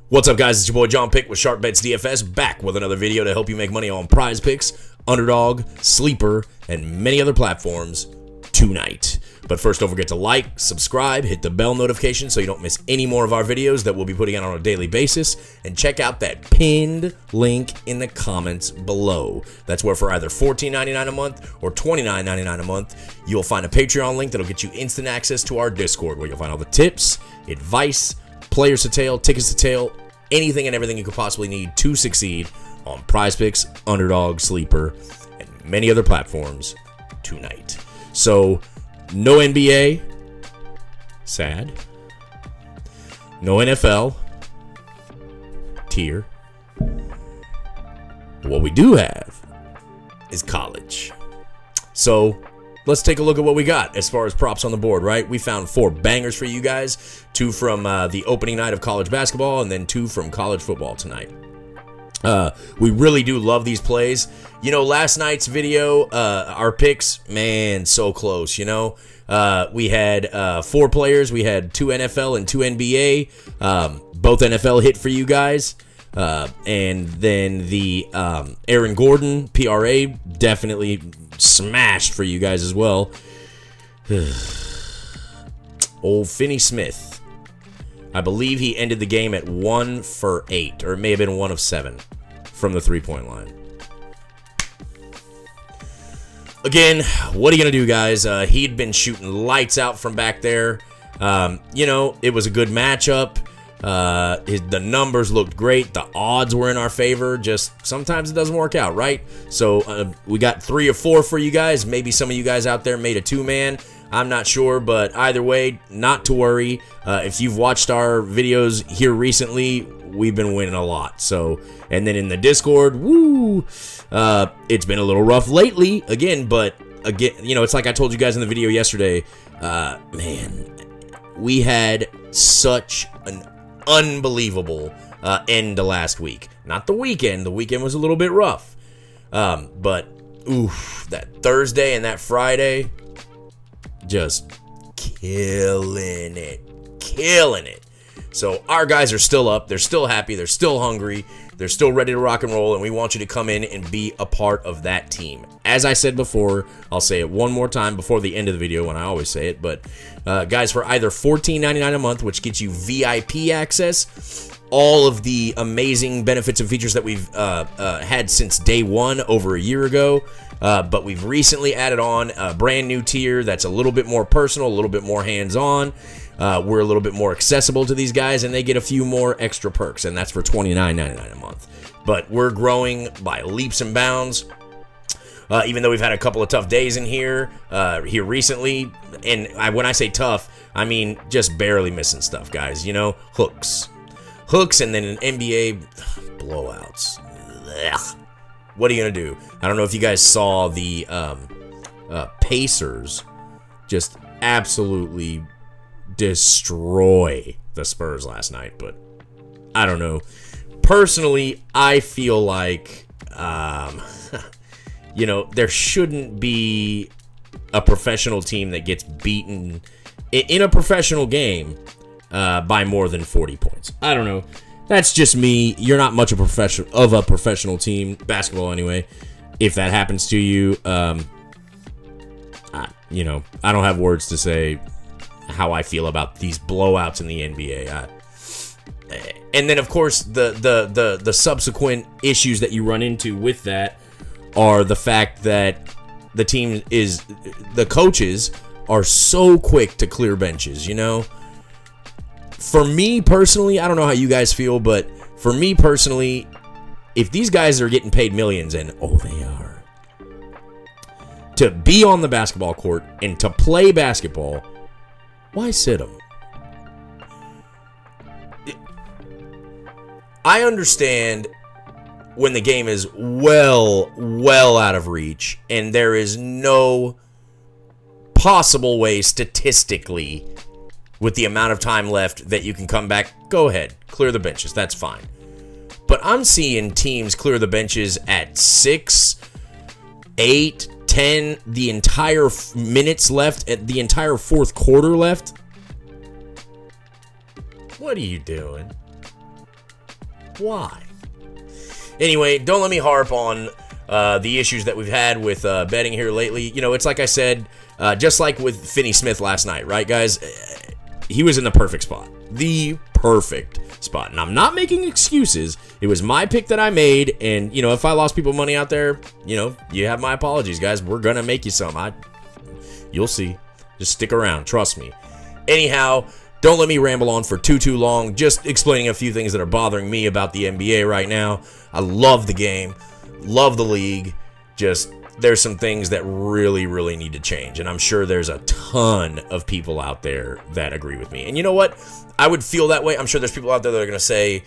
What's up, guys? It's your boy JohnPick with Sharp Bets DFS, back with another video to help you make money on Prize Picks, Underdog, Sleeper, and many other platforms tonight. But first, don't forget to like, subscribe, hit the bell notification so you don't miss any more of our videos that we'll be putting out on a daily basis, and check out that pinned link in the comments below. That's where for either $14.99 a month or $29.99 a month, you'll find a Patreon link that'll get you instant access to our Discord, where you'll find all the tips, advice, players to tail, tickets to tail, anything and everything you could possibly need to succeed on Prize Picks, Underdog, Sleeper, and many other platforms tonight. So, no NBA, sad. No NFL, tier. What we do have is college. So, let's take a look at what we got as far as props on the board, right? We found 4 bangers for you guys. 2 from the opening night of college basketball, and then 2 from college football tonight. We really do love these plays. You know, last night's video, our picks, man, so close, you know. We had 4 players. We had 2 NFL and 2 NBA. Both NFL hit for you guys. And then the Aaron Gordon, PRA, definitely smashed for you guys as well. Old Finney Smith. I believe he ended the game at 1 for 8, or it may have been 1 of 7 from the 3-point line. Again, what are you going to do, guys? He'd been shooting lights out from back there. You know, it was a good matchup. The numbers looked great. The odds were in our favor. Just sometimes it doesn't work out, right? So we got 3 or 4 for you guys. Maybe some of you guys out there made a 2-man. I'm not sure, but either way, not to worry. If you've watched our videos here recently, we've been winning a lot. So, and then in the Discord, woo, it's been a little rough lately. Again, but again, you know, it's like I told you guys in the video yesterday. Man, we had such an unbelievable end to last week. Not the weekend. The weekend was a little bit rough. But oof, that Thursday and that Friday, just killing it. So our guys are still up. They're still happy. They're still hungry. They're still ready to rock and roll, and we want you to come in and be a part of that team. As I said before, I'll say it one more time before the end of the video when I always say it, but guys, for either $14.99 a month, which gets you VIP access, all of the amazing benefits and features that we've had since day one over a year ago, but we've recently added on a brand new tier that's a little bit more personal, a little bit more hands-on. We're a little bit more accessible to these guys, and they get a few more extra perks, and that's for $29.99 a month. But we're growing by leaps and bounds. Even though we've had a couple of tough days in here recently, and when I say tough, I mean just barely missing stuff, guys. You know, hooks, and then an NBA blowouts. Ugh. What are you gonna do? I don't know if you guys saw the Pacers just absolutely destroy the Spurs last night, but I don't know. Personally, I feel like you know, there shouldn't be a professional team that gets beaten in a professional game by more than 40 points. I don't know. That's just me. You're not much of a professional team, basketball anyway. If that happens to you, you know, I don't have words to say how I feel about these blowouts in the NBA. And then, of course, the subsequent issues that you run into with that are the fact that the coaches are so quick to clear benches, you know? For me personally, I don't know how you guys feel, but for me personally, if these guys are getting paid millions, and oh, they are, to be on the basketball court and to play basketball, why sit them? I understand when the game is well out of reach and there is no possible way statistically with the amount of time left that you can come back. Go ahead, clear the benches, that's fine. But I'm seeing teams clear the benches at 6, 8, 10, the entire minutes left, at the entire fourth quarter left. What are you doing? Why? Anyway, don't let me harp on the issues that we've had with betting here lately. You know, it's like I said, just like with Finney Smith last night, right, guys? He was in the perfect spot. The perfect spot. And I'm not making excuses. It was my pick that I made. And, you know, if I lost people money out there, you know, you have my apologies, guys. We're going to make you some. You'll see. Just stick around. Trust me. Anyhow, don't let me ramble on for too long. Just explaining a few things that are bothering me about the NBA right now. I love the game. Love the league. Just there's some things that really need to change. And I'm sure there's a ton of people out there that agree with me. And you know what? I would feel that way. I'm sure there's people out there that are going to say,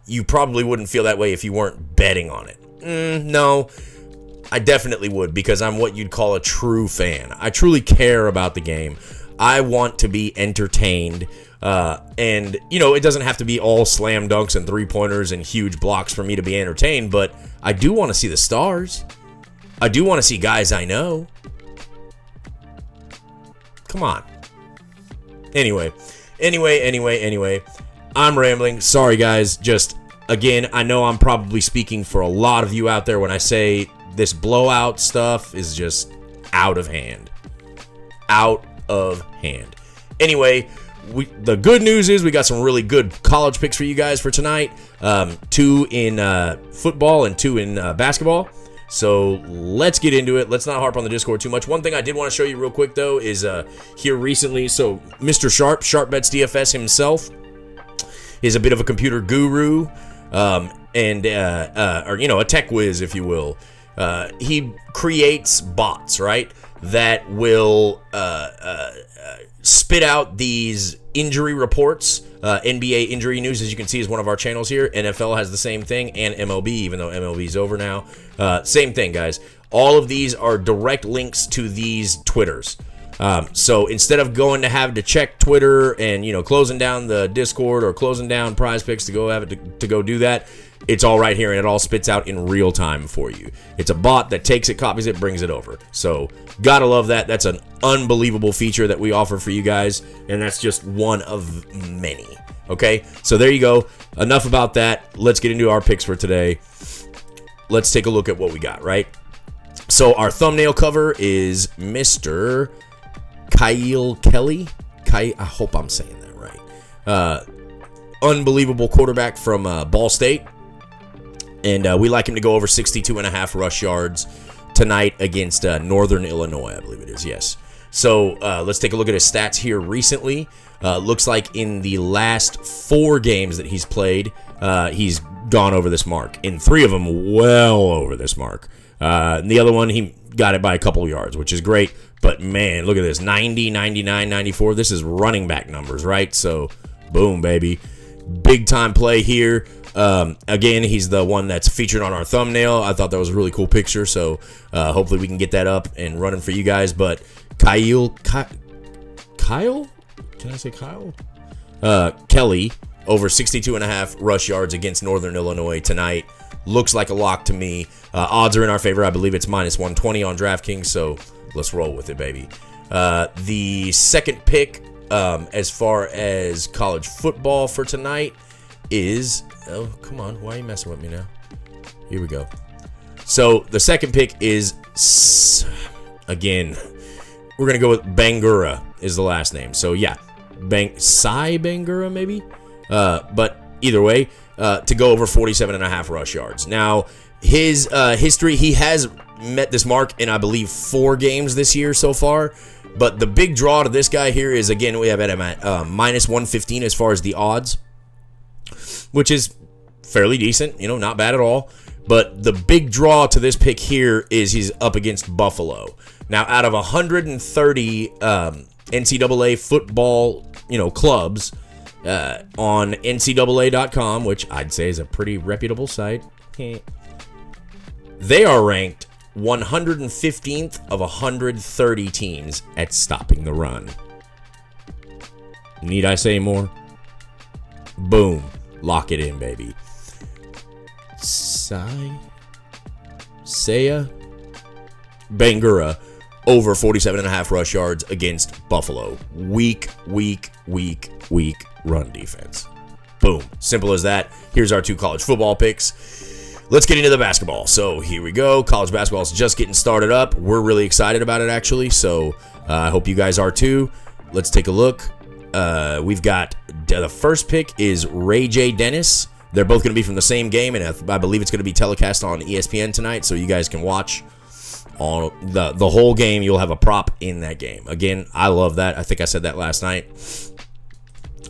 you probably wouldn't feel that way if you weren't betting on it. No, I definitely would, because I'm what you'd call a true fan. I truly care about the game. I want to be entertained. And, you know, it doesn't have to be all slam dunks and three-pointers and huge blocks for me to be entertained, but I do want to see the stars. I do want to see guys I know. Come on. Anyway. I'm rambling. Sorry, guys. Just, again, I know I'm probably speaking for a lot of you out there when I say this blowout stuff is just out of hand. Out of hand. Anyway, the good news is we got some really good college picks for you guys for tonight. 2 in football and 2 in basketball. So let's get into it. Let's not harp on the Discord too much. One thing I did want to show you real quick, though, is here recently. So Mr. Sharp Bets DFS himself, is a bit of a computer guru, and or, you know, a tech whiz, if you will. He creates bots, right, that will spit out these injury reports. NBA injury news, as you can see, is one of our channels here. NFL has the same thing, and MLB, even though MLB's over now. Same thing, guys. All of these are direct links to these Twitters. So instead of going to have to check Twitter and, you know, closing down the Discord or closing down Prize Picks to go have it to go do that, it's all right here, and it all spits out in real time for you. It's a bot that takes it, copies it, brings it over. So gotta love that. That's an unbelievable feature that we offer for you guys, and that's just one of many. Okay, so there you go. Enough about that. Let's get into our picks for today. Let's take a look at what we got, right? So our thumbnail cover is Mr. Kyle Kelly. I hope I'm saying that right. Unbelievable quarterback from Ball State. And we like him to go over 62.5 rush yards tonight against Northern Illinois, I believe it is, yes. So let's take a look at his stats here recently. Looks like in the last 4 games that he's played, he's gone over this mark. In 3 of them, well over this mark. And the other one, he got it by a couple yards, which is great. But, man, look at this. 90, 99, 94. This is running back numbers, right? So, boom, baby. Big-time play here. Again, he's the one that's featured on our thumbnail. I thought that was a really cool picture, so hopefully we can get that up and running for you guys. But Kyle? Can I say Kyle? Kelly, over 62.5 rush yards against Northern Illinois tonight. Looks like a lock to me. Odds are in our favor. I believe it's minus 120 on DraftKings, so let's roll with it, baby. The second pick, as far as college football for tonight, is... Oh, come on. Why are you messing with me now? Here we go. So, the second pick is... Again, we're going to go with Bangura is the last name. So, yeah. Sai Bangura, maybe? But either way, to go over 47.5 rush yards. Now, his history, he has met this mark in, I believe, 4 games this year so far. But the big draw to this guy here is, again, we have him at minus 115 as far as the odds, which is fairly decent, you know, not bad at all. But the big draw to this pick here is he's up against Buffalo. Now, out of 130 NCAA football, you know, clubs on NCAA.com, which I'd say is a pretty reputable site, they are ranked 115th of 130 teams at stopping the run. Need I say more? Boom. Lock it in, baby. Bangura over 47.5 rush yards against Buffalo. Weak run defense. Boom. Boom. Simple as that. Here's our 2 college football picks. Let's get into the basketball. So here we go. College basketball is just getting started up. We're really excited about it, actually. So I hope you guys are too. Let's take a look. We've got the first pick is Ray J. Dennis. They're both going to be from the same game, and I believe it's going to be telecast on ESPN tonight, so you guys can watch on the whole game. You'll have a prop in that game. Again, I love that. I think I said that last night.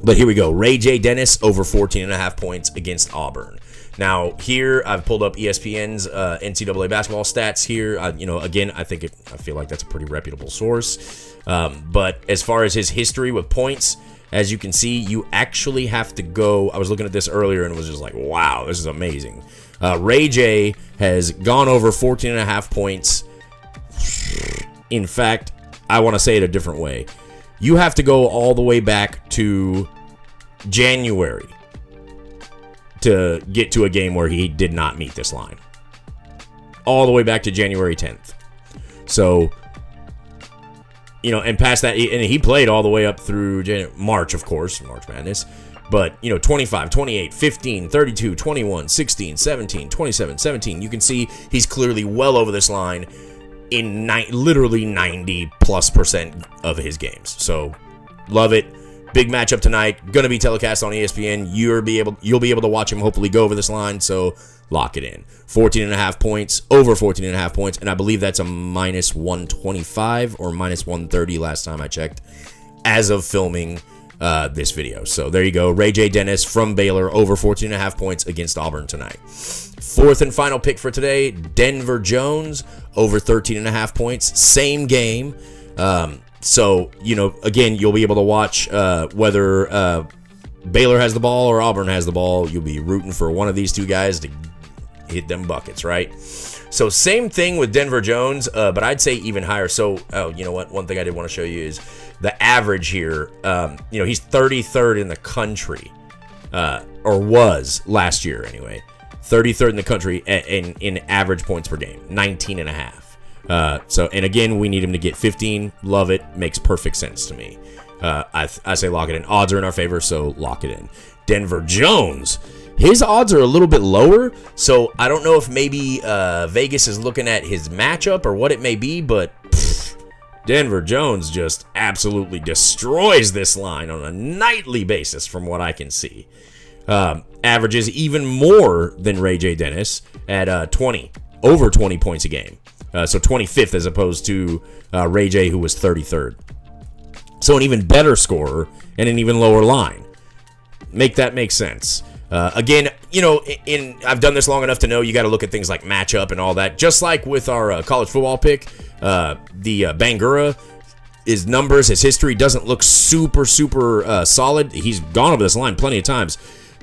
But here we go. Ray J. Dennis over 14.5 points against Auburn. Now, here I've pulled up ESPN's NCAA basketball stats here. Again, I feel like that's a pretty reputable source. But as far as his history with points, as you can see, you actually have to go. I was looking at this earlier and was just like, wow, this is amazing. Ray J has gone over 14.5 points. In fact, I want to say it a different way. You have to go all the way back to January to get to a game where he did not meet this line. All the way back to January 10th. So, and past that, and he played all the way up through March, of course, March Madness. But, 25, 28, 15, 32, 21, 16, 17, 27, 17. You can see he's clearly well over this line in literally 90+% of his games. So, love it. Big matchup tonight. Going to be telecast on ESPN. You'll be able to watch him hopefully go over this line. So lock it in. 14.5 points, over 14.5 points, and I believe that's a minus 125 or minus 130 last time I checked as of filming this video. So there you go. Ray J. Dennis from Baylor over 14.5 points against Auburn tonight. Fourth and final pick for today, Denver Jones over 13.5 points. Same game. So, again, you'll be able to watch whether Baylor has the ball or Auburn has the ball. You'll be rooting for one of these two guys to hit them buckets, right? So, same thing with Denver Jones, but I'd say even higher. So, you know what? One thing I did want to show you is the average here. He's 33rd in the country, or was last year anyway. 33rd in the country in average points per game, 19.5. And again, we need him to get 15. Love it. Makes perfect sense to me. I say lock it in. Odds are in our favor, so lock it in. Denver Jones. His odds are a little bit lower, so I don't know if maybe Vegas is looking at his matchup or what it may be, but Denver Jones just absolutely destroys this line on a nightly basis from what I can see. Averages even more than Ray J. Dennis at over 20 points a game. So 25th as opposed to Ray J, who was 33rd. So an even better scorer and an even lower line. Make that make sense. Again, I've done this long enough to know you got to look at things like matchup and all that. Just like with our college football pick, the Bangura, his numbers, his history doesn't look super solid. He's gone over this line plenty of times.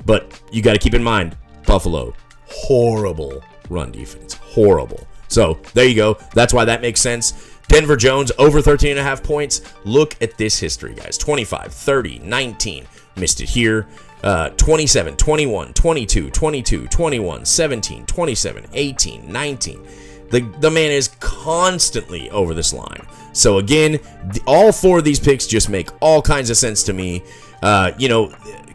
But you got to keep in mind, Buffalo, horrible run defense. Horrible. So, there you go. That's why that makes sense. Denver Jones, over 13.5 points. Look at this history, guys. 25, 30, 19. Missed it here. 27, 21, 22, 22, 21, 17, 27, 18, 19. The man is constantly over this line. So, again, all 4 of these picks just make all kinds of sense to me.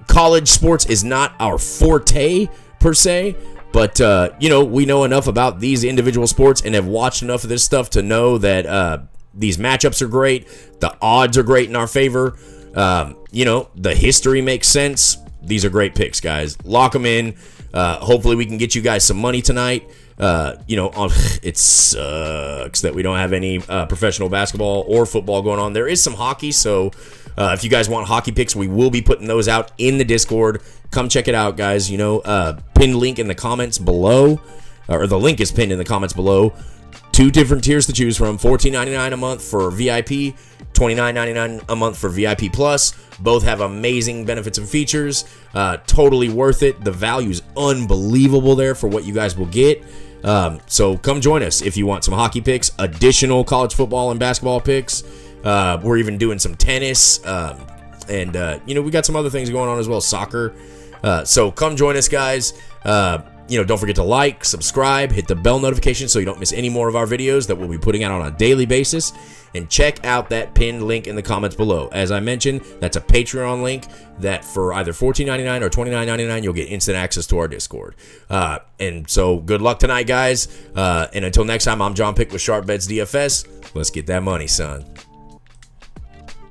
College sports is not our forte, per se. But, we know enough about these individual sports and have watched enough of this stuff to know that these matchups are great. The odds are great in our favor. The history makes sense. These are great picks, guys. Lock them in. Hopefully we can get you guys some money tonight. It sucks that we don't have any professional basketball or football going on. There is some hockey, so if you guys want hockey picks, we will be putting those out in the Discord. Come check it out, guys. Pinned link in the comments below, or the link is pinned in the comments below. 2 different tiers to choose from: $14.99 a month for VIP, $29.99 a month for VIP Plus. Both have amazing benefits and features. Totally worth it. The value is unbelievable there for what you guys will get. So come join us if you want some hockey picks, additional college football and basketball picks. We're even doing some tennis. We got some other things going on as well, soccer. So come join us, guys. don't forget to like, subscribe, hit the bell notification so you don't miss any more of our videos that we'll be putting out on a daily basis. And check out that pinned link in the comments below. As I mentioned, that's a Patreon link that for either $14.99 or $29.99, you'll get instant access to our Discord. And so good luck tonight, guys. And until next time, I'm JohnPick with Sharp Bets DFS. Let's get that money, son.